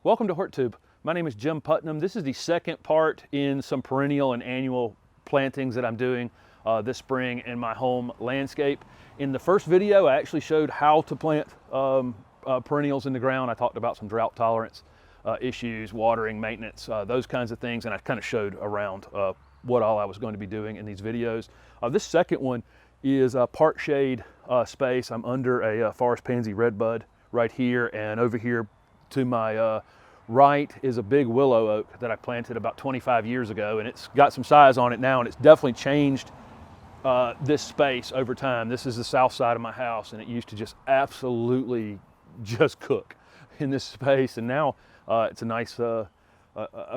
Welcome to HortTube. My name is Jim Putnam. This is the second part in some perennial and annual plantings that I'm doing this spring in my home landscape. In the first video, I actually showed how to plant perennials in the ground. I talked about some drought tolerance issues, watering, maintenance, those kinds of things, and I kind of showed around what all I was going to be doing in these videos. This second one is a part shade space. I'm under a forest pansy redbud right here, and over here to my right is a big willow oak that I planted about 25 years ago, and it's got some size on it now, and it's definitely changed this space over time. This is the south side of my house, and it used to just absolutely just cook in this space, and now it's a nice, a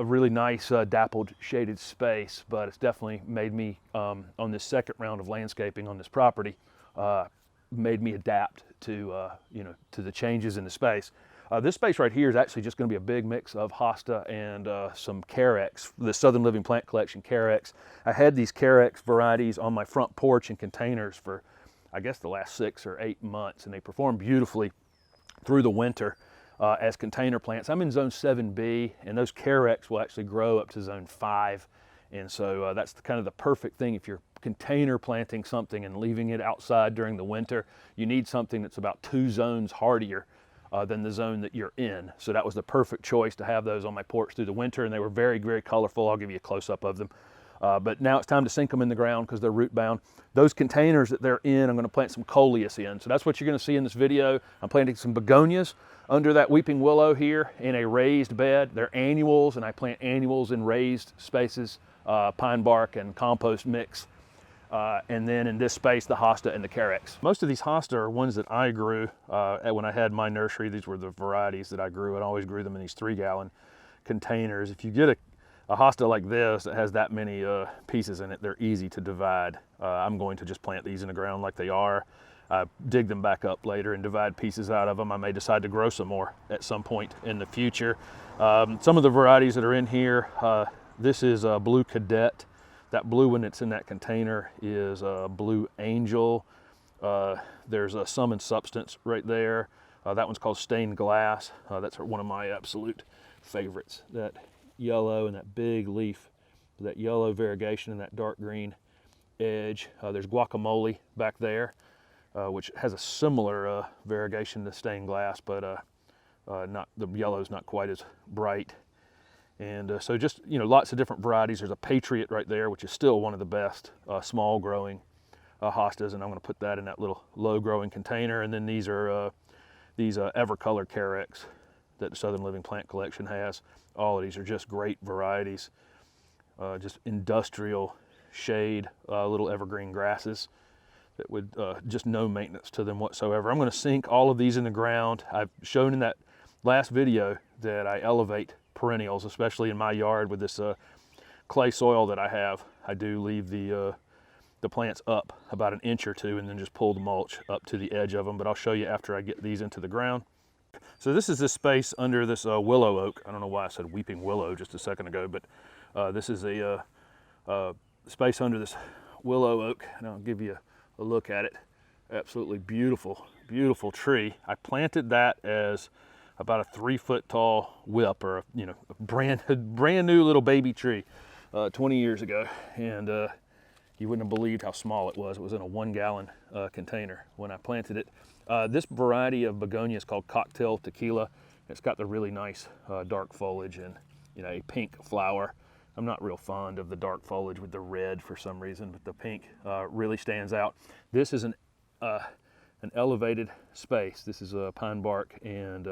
really nice dappled shaded space. But it's definitely made me on this second round of landscaping on this property, made me adapt to to the changes in the space. This space right here is actually just going to be a big mix of Hosta and some Carex, the Southern Living Plant Collection Carex. I had these Carex varieties on my front porch in containers for, I guess, the last 6 or 8 months, and they perform beautifully through the winter as container plants. I'm in zone 7B, and those Carex will actually grow up to zone 5, and so that's kind of the perfect thing if you're container planting something and leaving it outside during the winter. You need something that's about 2 zones hardier than the zone that you're in. So that was the perfect choice to have those on my porch through the winter, and they were very, very colorful. I'll give you a close-up of them. But now it's time to sink them in the ground because they're root bound. Those containers that they're in, I'm going to plant some Coleus in. So that's what you're going to see in this video. I'm planting some begonias under that weeping willow here in a raised bed. They're annuals, and I plant annuals in raised spaces, pine bark and compost mix. And then in this space, the Hosta and the Carex. Most of these Hosta are ones that I grew when I had my nursery. These were the varieties that I grew, and I always grew them in these 3-gallon containers. If you get a Hosta like this that has that many pieces in it, they're easy to divide. I'm going to just plant these in the ground like they are, dig them back up later and divide pieces out of them. I may decide to grow some more at some point in the future. Some of the varieties that are in here, this is Blue Cadet. That blue one that's in that container is Blue Angel. There's a Summon Substance right there. That one's called Stained Glass. That's one of my absolute favorites. That yellow and that big leaf, that yellow variegation and that dark green edge. There's Guacamole back there, which has a similar variegation to Stained Glass, but the yellow's not quite as bright. And so just, lots of different varieties. There's a Patriot right there, which is still one of the best small growing hostas, and I'm going to put that in that little low growing container. And then these are Evercolor Carex that the Southern Living Plant Collection has. All of these are just great varieties, just industrial shade, little evergreen grasses that would just no maintenance to them whatsoever. I'm going to sink all of these in the ground. I've shown in that last video that I elevate perennials, especially in my yard with this clay soil that I have. I do leave the plants up about 1 inch or 2 and then just pull the mulch up to the edge of them, but I'll show you after I get these into the ground. So this is this space under this willow oak. I don't know why I said weeping willow just a second ago, but this is a space under this willow oak, and I'll give you a look at it. Absolutely beautiful, beautiful tree. I planted that as about a 3-foot tall whip, or a brand new little baby tree 20 years ago, and you wouldn't have believed how small it was. It was in a 1-gallon container when I planted it. This variety of begonia is called Cocktail Tequila. It's got the really nice dark foliage and a pink flower. I'm not real fond of the dark foliage with the red for some reason, but the pink really stands out. This is an elevated space. This is pine bark and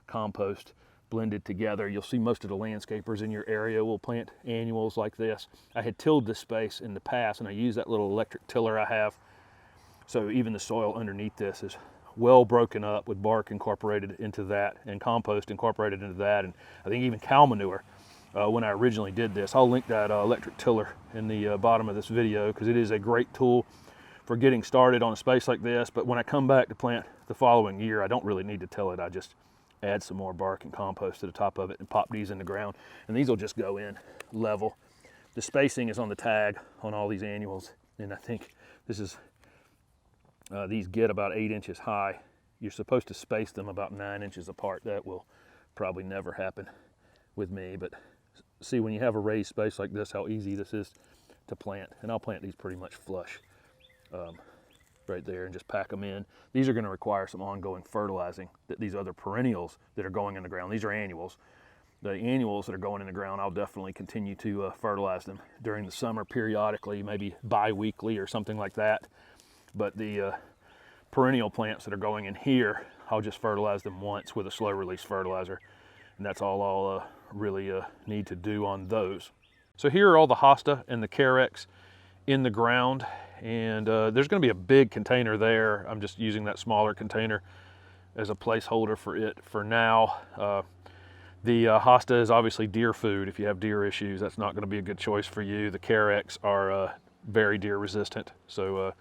compost blended together. You'll see most of the landscapers in your area will plant annuals like this. I had tilled this space in the past, and I use that little electric tiller I have. So even the soil underneath this is well broken up with bark incorporated into that and compost incorporated into that, and I think even cow manure when I originally did this. I'll link that electric tiller in the bottom of this video because it is a great tool for getting started on a space like this. But when I come back to plant the following year, I don't really need to till it. I just add some more bark and compost to the top of it and pop these in the ground, and these will just go in level. The spacing is on the tag on all these annuals, and I think this is these get about 8 inches high. You're supposed to space them about 9 inches apart. That will probably never happen with me, but see, when you have a raised space like this, how easy this is to plant. And I'll plant these pretty much flush right there and just pack them in. These are going to require some ongoing fertilizing that these other perennials that are going in the ground. These are annuals. The annuals that are going in the ground, I'll definitely continue to fertilize them during the summer periodically, maybe bi-weekly or something like that. But the perennial plants that are going in here, I'll just fertilize them once with a slow release fertilizer. And that's all I'll really need to do on those. So here are all the Hosta and the Carex in the ground. And there's going to be a big container there. I'm just using that smaller container as a placeholder for it for now. The Hosta is obviously deer food. If you have deer issues, that's not going to be a good choice for you. The Carex are very deer resistant, so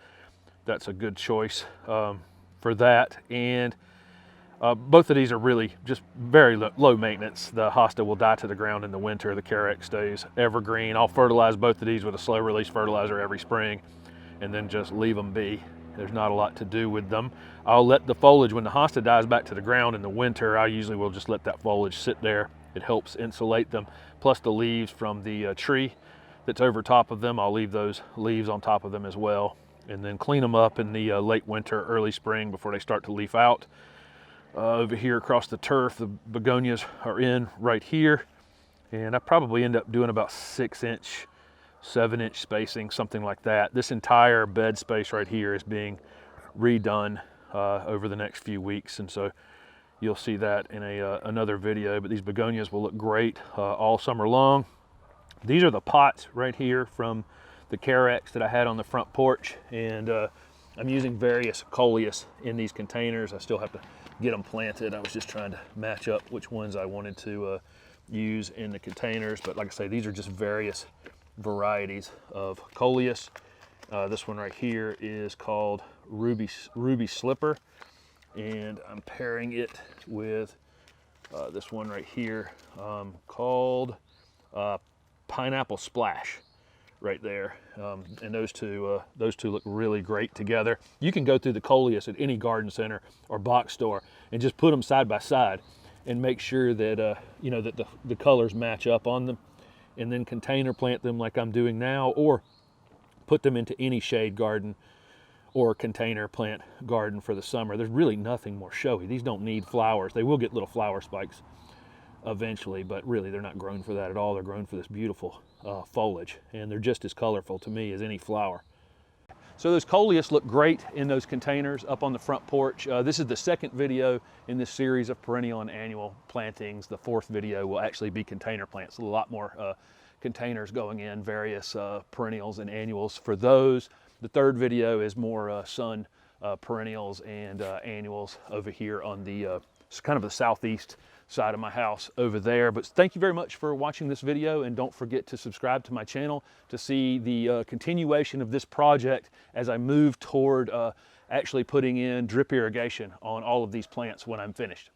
that's a good choice for that. And both of these are really just very low maintenance. The Hosta will die to the ground in the winter. The Carex stays evergreen. I'll fertilize both of these with a slow release fertilizer every spring and then just leave them be. There's not a lot to do with them. I'll let the foliage, when the Hosta dies back to the ground in the winter, I usually will just let that foliage sit there. It helps insulate them. Plus the leaves from the tree that's over top of them, I'll leave those leaves on top of them as well. And then clean them up in the late winter, early spring before they start to leaf out. Over here across the turf, the begonias are in right here. And I probably end up doing about 6-inch, 7-inch spacing, something like that. This entire bed space right here is being redone over the next few weeks, and so you'll see that in another video. But these begonias will look great all summer long. These are the pots right here from the Carex that I had on the front porch, and I'm using various Coleus in these containers. I still have to get them planted. I was just trying to match up which ones I wanted to use in the containers, but like I say, these are just various varieties of Coleus. This one right here is called Ruby Slipper, and I'm pairing it with this one right here called Pineapple Splash right there. And those two look really great together. You can go through the Coleus at any garden center or box store and just put them side by side and make sure that you know, that the colors match up on them, and then container plant them like I'm doing now, or put them into any shade garden or container plant garden for the summer. There's really nothing more showy. These don't need flowers. They will get little flower spikes eventually, but really they're not grown for that at all. They're grown for this beautiful foliage, and they're just as colorful to me as any flower. So those Coleus look great in those containers up on the front porch. This is the second video in this series of perennial and annual plantings. The fourth video will actually be container plants. A lot more containers going in, various perennials and annuals for those. The third video is more sun perennials and annuals over here on the kind of the southeast side of my house over there. But thank you very much for watching this video, and don't forget to subscribe to my channel to see the continuation of this project as I move toward actually putting in drip irrigation on all of these plants when I'm finished.